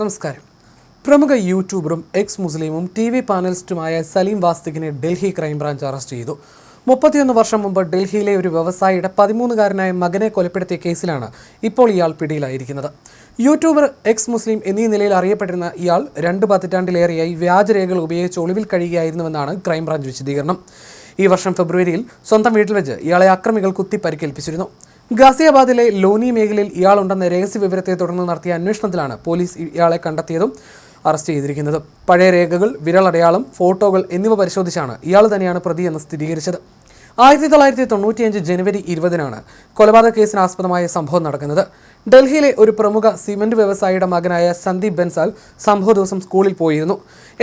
നമസ്കാരം. പ്രമുഖ യൂട്യൂബറും എക്സ് മുസ്ലിമും TV പാനലിസ്റ്റുമായ സലീം വാസ്തികിനെ ഡൽഹി ക്രൈംബ്രാഞ്ച് അറസ്റ്റ് ചെയ്തു. 31 വർഷം മുമ്പ് ഡൽഹിയിലെ ഒരു വ്യവസായിയുടെ 13-കാരനായ മകനെ കൊലപ്പെടുത്തിയ കേസിലാണ് ഇപ്പോൾ ഇയാൾ പിടിയിലായിരിക്കുന്നത്. യൂട്യൂബർ, എക്സ് മുസ്ലിം എന്നീ നിലയിൽ അറിയപ്പെട്ടിരുന്ന ഇയാൾ 2 പതിറ്റാണ്ടിലേറെയായി വ്യാജരേഖകൾ ഉപയോഗിച്ച് ഒളിവിൽ കഴിയുകയായിരുന്നുവെന്നാണ് ക്രൈംബ്രാഞ്ച് വിശദീകരണം. ഈ വർഷം ഫെബ്രുവരിയിൽ സ്വന്തം വീട്ടിൽ വെച്ച് ഇയാളെ അക്രമികൾ കുത്തി പരിക്കേൽപ്പിച്ചിരുന്നു. ഗാസിയാബാദിലെ ലോനി മേഖലയിൽ ഇയാളുണ്ടെന്ന രഹസ്യ വിവരത്തെ തുടർന്ന് നടത്തിയ അന്വേഷണത്തിലാണ് പോലീസ് ഇയാളെ കണ്ടെത്തിയതും അറസ്റ്റ് ചെയ്തിരിക്കുന്നതും. പഴയ രേഖകൾ, വിരലടയാളം, ഫോട്ടോകൾ എന്നിവ പരിശോധിച്ചാണ് ഇയാൾ തന്നെയാണ് പ്രതിയെന്ന് സ്ഥിരീകരിച്ചത്. 1995 ജനുവരി 20-നാണ് കൊലപാതക കേസിനാസ്പദമായ സംഭവം നടക്കുന്നത്. ഡൽഹിയിലെ ഒരു പ്രമുഖ സിമന്റ് വ്യവസായിയുടെ മകനായ സന്ദീപ് ബൻസാൽ സംഭവ ദിവസം സ്കൂളിൽ പോയിരുന്നു.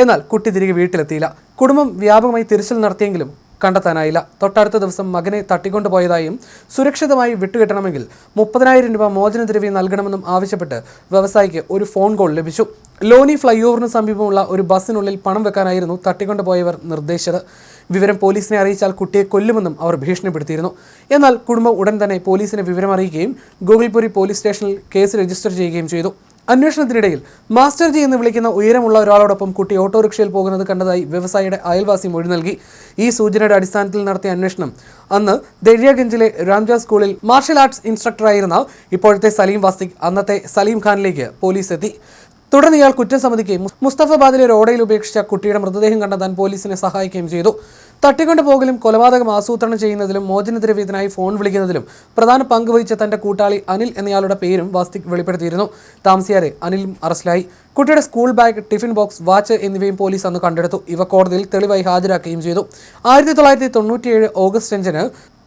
എന്നാൽ കുട്ടി തിരികെ വീട്ടിലെത്തിയില്ല. കുടുംബം വ്യാപകമായി തിരച്ചിൽ നടത്തിയെങ്കിലും കണ്ടെത്താനായില്ല. തൊട്ടടുത്ത ദിവസം മകനെ തട്ടിക്കൊണ്ടുപോയതായും സുരക്ഷിതമായി വിട്ടുകിട്ടണമെങ്കിൽ 30,000 രൂപ മോചനദ്രവ്യം നൽകണമെന്നും ആവശ്യപ്പെട്ട് വ്യവസായിക്ക് ഒരു ഫോൺ കോൾ ലഭിച്ചു. ലോനി ഫ്ലൈ ഓവറിന് സമീപമുള്ള ഒരു ബസ്സിനുള്ളിൽ പണം വെക്കാനായിരുന്നു തട്ടിക്കൊണ്ടുപോയവർ നിർദ്ദേശിച്ചത്. വിവരം പോലീസിനെ അറിയിച്ചാൽ കുട്ടിയെ കൊല്ലുമെന്നും അവർ ഭീഷണിപ്പെടുത്തിയിരുന്നു. എന്നാൽ കുടുംബം ഉടൻ തന്നെ പോലീസിനെ വിവരമറിയിക്കുകയും ഗോകുൽപുരി പോലീസ് സ്റ്റേഷനിൽ കേസ് രജിസ്റ്റർ ചെയ്യുകയും ചെയ്തു. അന്വേഷണത്തിനിടയിൽ മാസ്റ്റർ ജി എന്ന് വിളിക്കുന്ന ഉയരമുള്ള ഒരാളോടൊപ്പം കുട്ടി ഓട്ടോറിക്ഷയിൽ പോകുന്നത് കണ്ടതായി വ്യവസായിയുടെ അയൽവാസി മൊഴി നൽകി. ഈ സൂചനയുടെ അടിസ്ഥാനത്തിൽ നടത്തിയ അന്വേഷണം അന്ന് ദരിയാഗഞ്ചിലെ രാംജ സ്കൂളിൽ മാർഷൽ ആർട്സ് ഇൻസ്ട്രക്ടറായിരുന്ന ഇപ്പോഴത്തെ സലീം വാസ്തിക്, അന്നത്തെ സലീം ഖാനിലേക്ക് പോലീസ് എത്തി. തുടർന്ന് ഇയാൾ കുറ്റം സമ്മതിക്കുകയും മുസ്തഫാബാദിലെ ഒരു ഓടയിൽ ഉപേക്ഷിച്ച കുട്ടിയുടെ മൃതദേഹം കണ്ടെത്താൻ പോലീസിനെ സഹായിക്കുകയും ചെയ്തു. തട്ടിക്കൊണ്ടുപോകലും കൊലപാതകം ആസൂത്രണം ചെയ്യുന്നതിലും മോചനദ്രവ്യത്തിനായി ഫോൺ വിളിക്കുന്നതിലും പ്രധാന പങ്ക് വഹിച്ച തന്റെ കൂട്ടാളി അനിൽ എന്നയാളുടെ പേരും വാസ്തിക് വെളിപ്പെടുത്തിയിരുന്നു. താമസിയാതെ അനിലും അറസ്റ്റിലായി. കുട്ടിയുടെ school bag, tiffin box, watch എന്നിവയും പോലീസ് അന്ന് കണ്ടെടുത്തു. ഇവ കോടതിയിൽ തെളിവായി ഹാജരാക്കുകയും ചെയ്തു. 1997 ഓഗസ്റ്റ് 5-ന്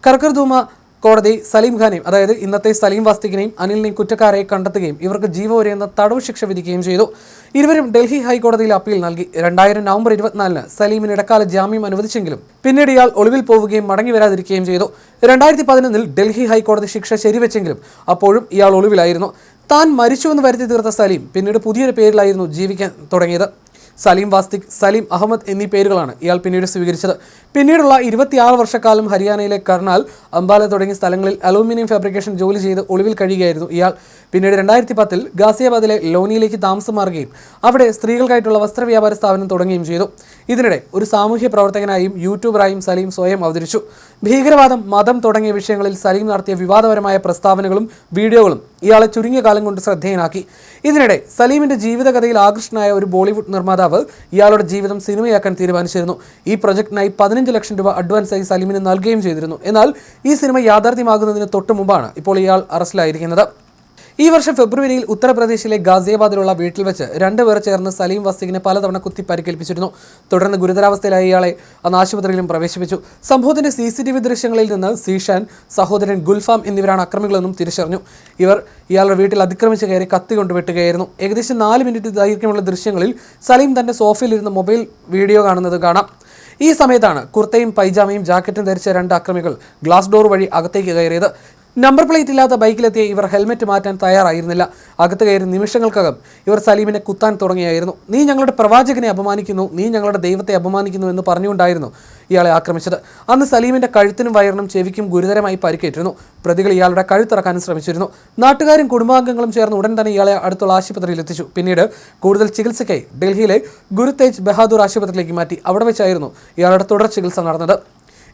കർക്കർദൂമ കോടതി സലീം ഖാനെയും, അതായത് ഇന്നത്തെ സലീം വാസ്തികിനെയും അനിലിനെയും കുറ്റക്കാരെ കണ്ടെത്തുകയും ഇവർക്ക് ജീവപര്യന്തം തടവ് ശിക്ഷ വിധിക്കുകയും ചെയ്തു. ഇരുവരും ഡൽഹി ഹൈക്കോടതിയിൽ അപ്പീൽ നൽകി. 2000 നവംബർ 24-ന് സലീമിന് ഇടക്കാല ജാമ്യം അനുവദിച്ചെങ്കിലും പിന്നീട് ഇയാൾ ഒളിവിൽ പോവുകയും മടങ്ങി വരാതിരിക്കുകയും ചെയ്തു. 2011-ൽ ഡൽഹി ഹൈക്കോടതി ശിക്ഷ ശരിവെച്ചെങ്കിലും അപ്പോഴും ഇയാൾ ഒളിവിലായിരുന്നു. താൻ മരിച്ചുവെന്ന് വരുത്തി തീർത്ത സലീം പിന്നീട് പുതിയൊരു പേരിലായിരുന്നു ജീവിക്കാൻ തുടങ്ങിയത്. സലീം വാസ്തിക്, സലീം അഹമ്മദ് എന്നീ പേരുകളാണ് ഇയാൾ പിന്നീട് സ്വീകരിച്ചത്. പിന്നീടുള്ള 26 വർഷക്കാലം ഹരിയാനയിലെ കർണാൽ, അംബാല തുടങ്ങിയ സ്ഥലങ്ങളിൽ അലൂമിനിയം ഫാബ്രിക്കേഷൻ ജോലി ചെയ്ത് ഒളിവിൽ കഴിയുകയായിരുന്നു ഇയാൾ. പിന്നീട് 2010-ൽ ഗാസിയാബാദിലെ ലോനിയിലേക്ക് താമസം മാറുകയും അവിടെ സ്ത്രീകൾക്കായിട്ടുള്ള വസ്ത്രവ്യാപാര സ്ഥാപനം തുടങ്ങുകയും ചെയ്തു. ഇതിനിടെ ഒരു സാമൂഹ്യ പ്രവർത്തകനായും യൂട്യൂബറായും സലീം സ്വയം അവതരിച്ചു. ഭീകരവാദം, മതം തുടങ്ങിയ വിഷയങ്ങളിൽ സലീം നടത്തിയ വിവാദപരമായ പ്രസ്താവനകളും വീഡിയോകളും ഇയാളെ ചുരുങ്ങിയ കാലം കൊണ്ട് ശ്രദ്ധേയനാക്കി. ഇതിനിടെ സലീമിന്റെ ജീവിതകഥയിൽ ആകൃഷ്ടനായ ഒരു ബോളിവുഡ് നിർമ്മാതാവ് ഇയാളുടെ ജീവിതം സിനിമയാക്കാൻ തീരുമാനിച്ചിരുന്നു. ഈ പ്രൊജക്ടിനായി 15 ലക്ഷം രൂപ അഡ്വാൻസായി സലീമിന് നൽകുകയും ചെയ്തിരുന്നു. എന്നാൽ ഈ സിനിമ യാഥാർത്ഥ്യമാകുന്നതിന് തൊട്ടു മുമ്പാണ് ഇപ്പോൾ ഇയാൾ അറസ്റ്റിലായിരിക്കുന്നത്. ഈ വർഷം ഫെബ്രുവരിയിൽ ഉത്തർപ്രദേശിലെ ഗാസിയാബാദിലുള്ള വീട്ടിൽ വെച്ച് 2 പേർ ചേർന്ന് സലീം വാസ്തികിനെ പലതവണ കുത്തി പരിക്കേൽപ്പിച്ചിരുന്നു. തുടർന്ന് ഗുരുതരാവസ്ഥയിലായ ഇയാളെ അന്ന് ആശുപത്രിയിലും പ്രവേശിപ്പിച്ചു. സംഭവത്തിന്റെ CCTV ദൃശ്യങ്ങളിൽ നിന്ന് സീഷാൻ, സഹോദരൻ ഗുൽഫാം എന്നിവരാണ് അക്രമികളെന്നും തിരിച്ചറിഞ്ഞു. ഇവർ ഇയാളുടെ വീട്ടിൽ അതിക്രമിച്ച് കയറി കത്തി കൊണ്ട് വെട്ടുകയായിരുന്നു. ഏകദേശം 4 മിനിറ്റ് ദൈർഘ്യമുള്ള ദൃശ്യങ്ങളിൽ സലീം തന്റെ സോഫയിലിരുന്ന് മൊബൈൽ വീഡിയോ കാണുന്നത് കാണാം. ഈ സമയത്താണ് കുർത്തയും പൈജാമയും ജാക്കറ്റും ധരിച്ച 2 അക്രമികൾ ഗ്ലാസ് ഡോർ വഴി അകത്തേക്ക് കയറിയത്. നമ്പർ പ്ലേറ്റ് ഇല്ലാത്ത ബൈക്കിലെത്തിയ ഇവർ ഹെൽമെറ്റ് മാറ്റാൻ തയ്യാറായിരുന്നില്ല. അകത്ത് കയറി നിമിഷങ്ങൾക്കകം ഇവർ സലീമിനെ കുത്താൻ തുടങ്ങിയായിരുന്നു. നീ ഞങ്ങളുടെ പ്രവാചകനെ അപമാനിക്കുന്നു, നീ ഞങ്ങളുടെ ദൈവത്തെ അപമാനിക്കുന്നു എന്ന് പറഞ്ഞുകൊണ്ടായിരുന്നു ഇയാളെ ആക്രമിച്ചത്. അന്ന് സലീമിന്റെ കഴുത്തിനും വയറിനും ചെവിക്കും ഗുരുതരമായി പരിക്കേറ്റിരുന്നു. പ്രതികൾ ഇയാളുടെ കഴുത്തിറക്കാനും ശ്രമിച്ചിരുന്നു. നാട്ടുകാരും കുടുംബാംഗങ്ങളും ചേർന്ന് ഉടൻ തന്നെ ഇയാളെ അടുത്തുള്ള ആശുപത്രിയിൽ എത്തിച്ചു. പിന്നീട് കൂടുതൽ ചികിത്സയ്ക്കായി ഡൽഹിയിലെ ഗുരു തേജ് ബഹാദൂർ ആശുപത്രിയിലേക്ക് മാറ്റി. അവിടെ വെച്ചായിരുന്നു ഇയാളുടെ തുടർ ചികിത്സ നടന്നത്.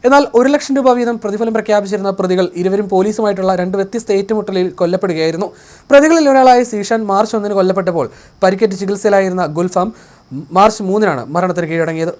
എന്നാൽ 1 ലക്ഷം രൂപ വീതം പ്രതിഫലം പ്രഖ്യാപിച്ചിരുന്ന പ്രതികൾ ഇരുവരും പോലീസുമായിട്ടുള്ള 2 വ്യത്യസ്ത ഏറ്റുമുട്ടലിൽ കൊല്ലപ്പെടുകയായിരുന്നു. പ്രതികളിൽ ഒരാളായ സീഷാൻ മാർച്ച് 1-ന് കൊല്ലപ്പെട്ടപ്പോൾ പരിക്കേറ്റ് ചികിത്സയിലായിരുന്ന ഗുൽഫാം മാർച്ച് 3-നാണ് മരണത്തിന് കീഴടങ്ങിയത്.